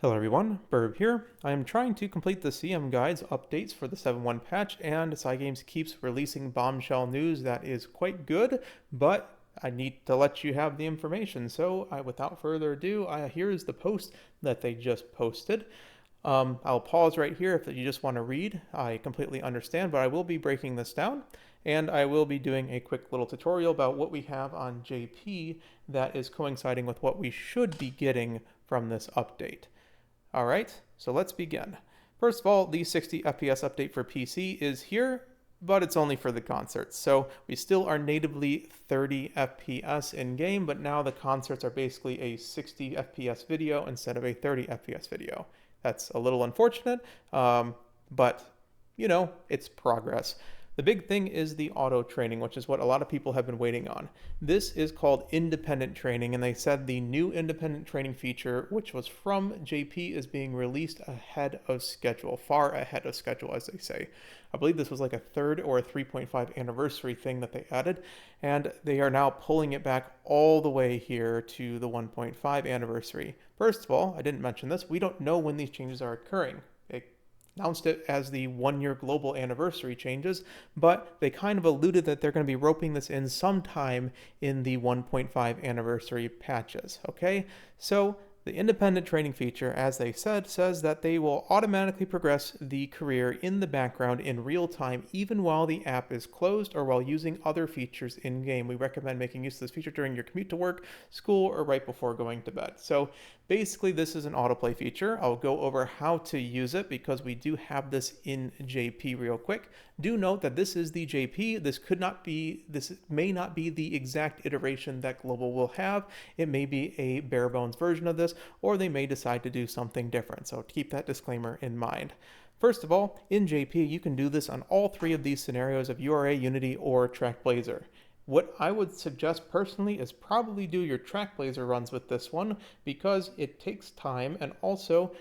Hello everyone, Burb here. I am trying to complete the CM Guides updates for the 7.1 patch, and Cygames keeps releasing bombshell news that is quite good, but I need to let you have the information. So without further ado, here is the post that they just posted. I'll pause right here if you just want to read. I completely understand, but I will be breaking this down, and I will be doing a quick little tutorial about what we have on JP that is coinciding with what we should be getting from this update. All right, so let's begin. First of all, the 60 FPS update for PC is here, but it's only for the concerts. So we still are natively 30 FPS in game, but now the concerts are basically a 60 FPS video instead of a 30 FPS video. That's a little unfortunate, but you know, it's progress. The big thing is the auto training, which is what a lot of people have been waiting on. This is called independent training, and they said the new independent training feature, which was from JP, is being released ahead of schedule, far ahead of schedule, as they say. I believe this was like a 3rd or a 3.5 anniversary thing that they added, and they are now pulling it back all the way here to the 1.5 anniversary. First of all, I didn't mention this, we don't know when these changes are occurring. They announced it as the 1-year global anniversary changes, but they kind of alluded that they're going to be roping this in sometime in the 1.5 anniversary patches, okay? So the independent training feature, as they said, says that they will automatically progress the career in the background in real time, even while the app is closed or while using other features in-game. We recommend making use of this feature during your commute to work, school, or right before going to bed. So basically, this is an autoplay feature. I'll go over how to use it because we do have this in JP real quick. Do note that this is the JP. This may not be the exact iteration that Global will have. It may be a bare bones version of this, or they may decide to do something different. So keep that disclaimer in mind. First of all, in JP, you can do this on all 3 of these scenarios of URA, Unity, or Trackblazer. What I would suggest personally is probably do your Trackblazer runs with this one because it takes time, and also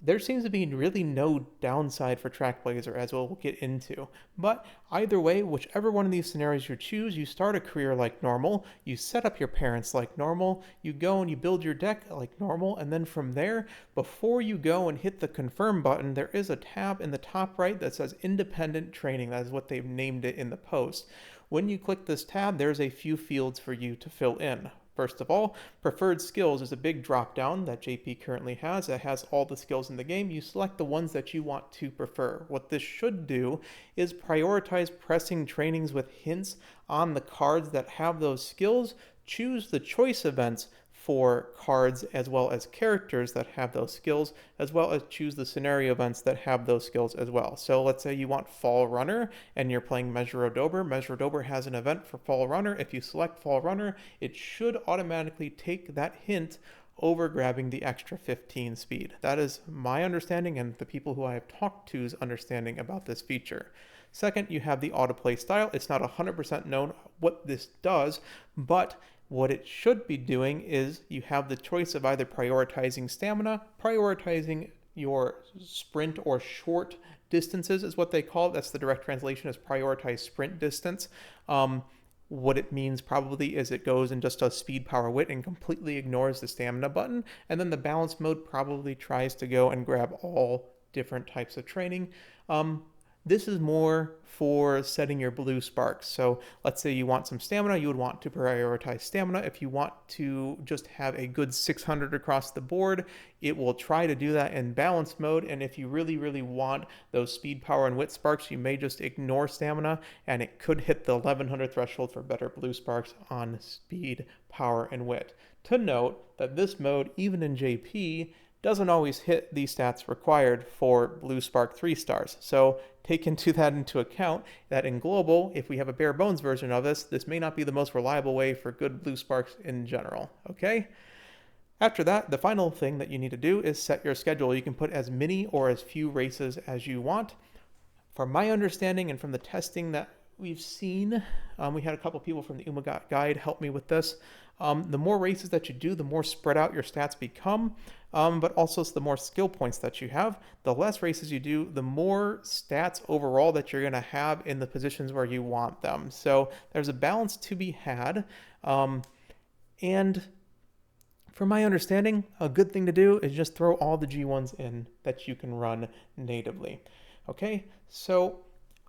there seems to be really no downside for Trackblazer, as we'll get into. But either way, whichever one of these scenarios you choose, you start a career like normal, you set up your parents like normal, you go and you build your deck like normal, and then from there, before you go and hit the confirm button, there is a tab in the top right that says independent training. That is what they've named it in the post. When you click this tab, there's a few fields for you to fill in. First of all, preferred skills is a big drop down that JP currently has. It has all the skills in the game. You select the ones that you want to prefer. What this should do is prioritize pressing trainings with hints on the cards that have those skills. Choose the choice events for cards as well as characters that have those skills, as well as choose the scenario events that have those skills as well. So let's say you want Fall Runner and you're playing Measure Odober. Measure Odober has an event for Fall Runner. If you select Fall Runner, it should automatically take that hint over grabbing the extra 15 speed. That is my understanding and the people who I have talked to's understanding about this feature. Second, you have the autoplay style. It's not 100% known what this does, but what it should be doing is you have the choice of either prioritizing stamina, prioritizing your sprint or short distances is what they call it. That's the direct translation, is prioritize sprint distance. What it means probably is it goes and just does speed, power, wit and completely ignores the stamina button. And then the balance mode probably tries to go and grab all different types of training. This is more for setting your blue sparks. So let's say you want some stamina, you would want to prioritize stamina. If you want to just have a good 600 across the board, it will try to do that in balance mode. And if you really, really want those speed, power, and wit sparks, you may just ignore stamina, and it could hit the 1100 threshold for better blue sparks on speed, power, and wit. To note that this mode, even in JP, doesn't always hit the stats required for Blue Spark 3 stars. So take that into account that in global, if we have a bare bones version of this may not be the most reliable way for good Blue Sparks in general, okay? After that, the final thing that you need to do is set your schedule. You can put as many or as few races as you want. From my understanding and from the testing that we've seen, we had a couple people from the Umamusume guide help me with this. The more races that you do, the more spread out your stats become, but also the more skill points that you have. The less races you do, the more stats overall that you're going to have in the positions where you want them. So there's a balance to be had. And From my understanding, a good thing to do is just throw all the G1s in that you can run natively. Okay, so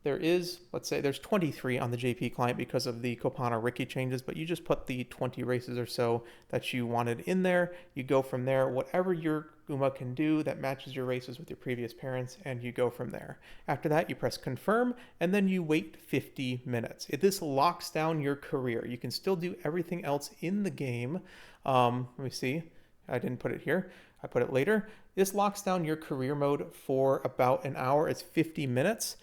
there is, let's say there's 23 on the JP client because of the Copano Ricky changes, but you just put the 20 races or so that you wanted in there. You go from there, whatever your Uma can do that matches your races with your previous parents, and you go from there. After that, you press confirm, and then you wait 50 minutes. This locks down your career. You can still do everything else in the game. Let me see. I didn't put it here. I put it later. This locks down your career mode for about an hour. It's 50 minutes.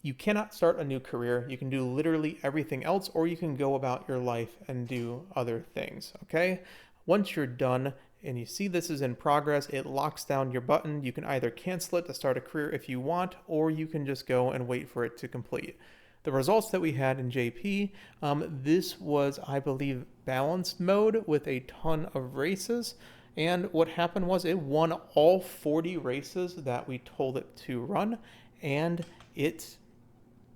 You cannot start a new career. You can do literally everything else, or you can go about your life and do other things, okay? Once you're done and you see this is in progress, it locks down your button. You can either cancel it to start a career if you want, or you can just go and wait for it to complete. The results that we had in JP, this was, I believe, balanced mode with a ton of races. And what happened was it won all 40 races that we told it to run, and it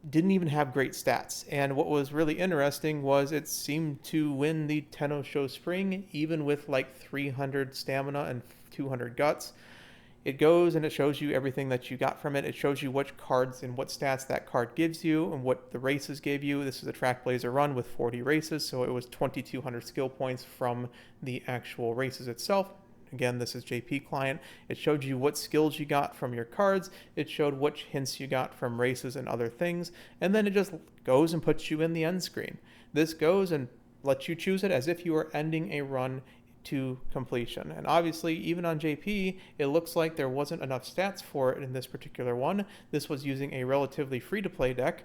didn't even have great stats. And what was really interesting was it seemed to win the Tenno Show Spring, even with like 300 stamina and 200 guts. It goes and it shows you everything that you got from it. It shows you which cards and what stats that card gives you and what the races gave you. This is a Trackblazer run with 40 races, so it was 2,200 skill points from the actual races itself. Again, this is JP client. It showed you what skills you got from your cards. It showed which hints you got from races and other things. And then it just goes and puts you in the end screen. This goes and lets you choose it as if you were ending a run to completion. And obviously, even on JP, it looks like there wasn't enough stats for it in this particular one. This was using a relatively free-to-play deck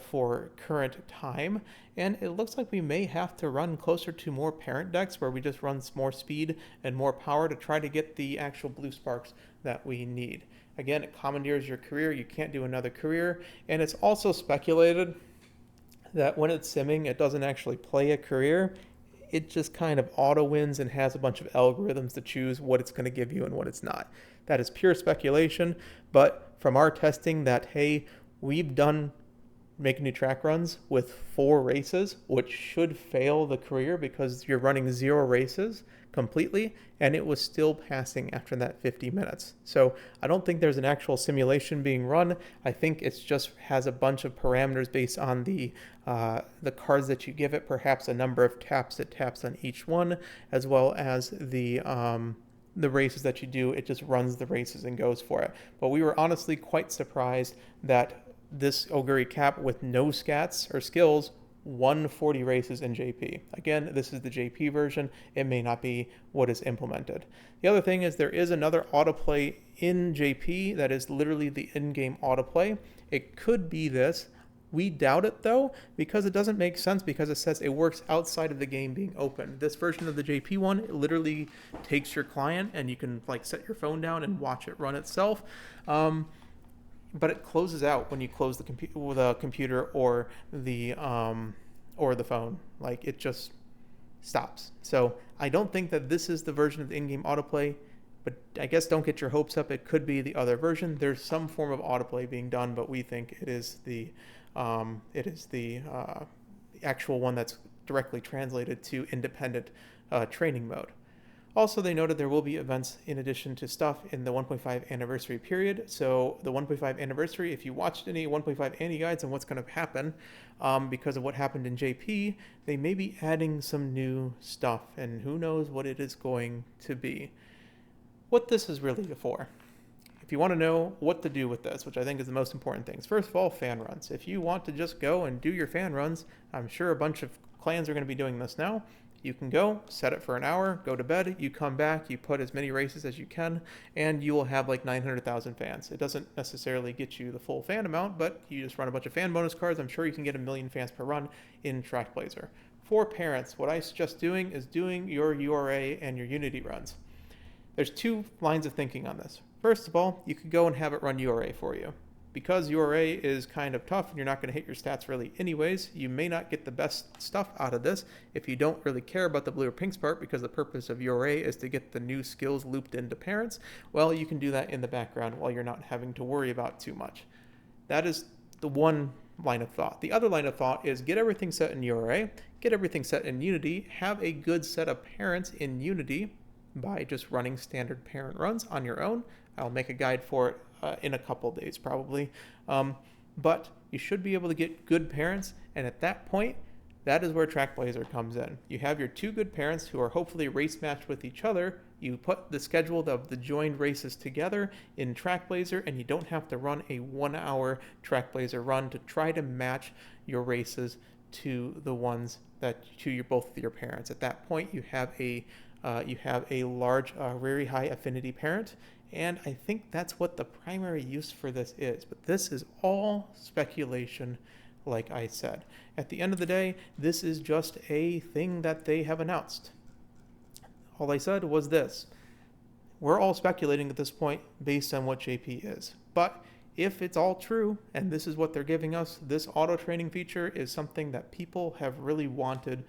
for current time, and it looks like we may have to run closer to more parent decks where we just run more speed and more power to try to get the actual blue sparks that we need. Again, it commandeers your career. You can't do another career, and it's also speculated that when it's simming, it doesn't actually play a career. It just kind of auto wins and has a bunch of algorithms to choose what it's going to give you and what it's not. That is pure speculation, but from our testing that, hey, we've done make new track runs with 4 races, which should fail the career because you're running 0 races completely, and it was still passing after that 50 minutes. So I don't think there's an actual simulation being run. I think it just has a bunch of parameters based on the cards that you give it, perhaps a number of taps it taps on each one, as well as the races that you do. It just runs the races and goes for it. But we were honestly quite surprised that this Oguri Cap with no scats or skills won 40 races in JP. Again, this is the JP version. It may not be what is implemented. The other thing is there is another autoplay in JP that is literally the in-game autoplay. It could be this. We doubt it though, because it doesn't make sense because it says it works outside of the game being open. This version of the JP one, it literally takes your client and you can like set your phone down and watch it run itself. But it closes out when you close the computer or the phone. Like it just stops. So I don't think that this is the version of the in-game autoplay, but I guess don't get your hopes up. It could be the other version. There's some form of autoplay being done, but we think it is the actual one that's directly translated to independent training mode. Also, they noted there will be events in addition to stuff in the 1.5 anniversary period. So the 1.5 anniversary, if you watched any 1.5 Annie guides on what's going to happen because of what happened in JP, they may be adding some new stuff, and who knows what it is going to be. What this is really for. If you want to know what to do with this, which I think is the most important things, first of all, fan runs. If you want to just go and do your fan runs, I'm sure a bunch of clans are going to be doing this now. You can go, set it for an hour, go to bed, you come back, you put as many races as you can, and you will have like 900,000 fans. It doesn't necessarily get you the full fan amount, but you just run a bunch of fan bonus cards. I'm sure you can get 1 million fans per run in Trackblazer. For parents, what I suggest doing is doing your URA and your Unity runs. There's 2 lines of thinking on this. First of all, you could go and have it run URA for you. Because URA is kind of tough and you're not going to hit your stats really anyways, you may not get the best stuff out of this if you don't really care about the blue or pink part, because the purpose of URA is to get the new skills looped into parents. Well, you can do that in the background while you're not having to worry about too much. That is the one line of thought. The other line of thought is get everything set in URA, get everything set in Unity, have a good set of parents in Unity, by just running standard parent runs on your own. I'll make a guide for it in a couple days probably. But you should be able to get good parents, and at that point, that is where TrackBlazer comes in. You have your two good parents who are hopefully race matched with each other. You put the schedule of the joined races together in TrackBlazer, and you don't have to run a 1 hour TrackBlazer run to try to match your races to the ones that to your both of your parents. At that point, you have a large, very high affinity parent, and I think that's what the primary use for this is. But this is all speculation, like I said. At the end of the day, this is just a thing that they have announced. All they said was this. We're all speculating at this point based on what JP is. But if it's all true, and this is what they're giving us, this auto training feature is something that people have really wanted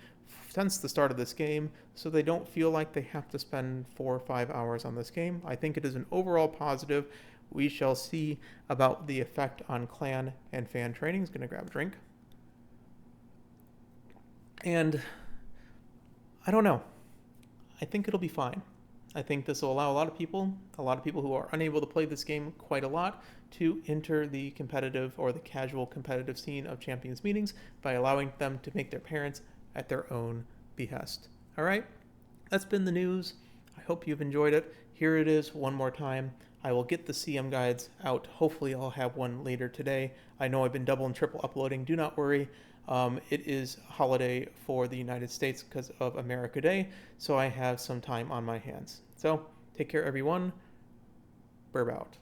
since the start of this game, so they don't feel like they have to spend 4 or 5 hours on this game. I think it is an overall positive. We shall see about the effect on clan and fan training. He's going to grab a drink. And I don't know. I think it'll be fine. I think this will allow a lot of people who are unable to play this game quite a lot, to enter the competitive or the casual competitive scene of Champions meetings by allowing them to make their parents at their own behest. All right, that's been the news. I hope you've enjoyed it. Here it is one more time. I will get the CM guides out. Hopefully I'll have one later today. I know I've been double and triple uploading. Do not worry. It is holiday for the United States because of America Day, so I have some time on my hands. So take care, everyone. Burb out.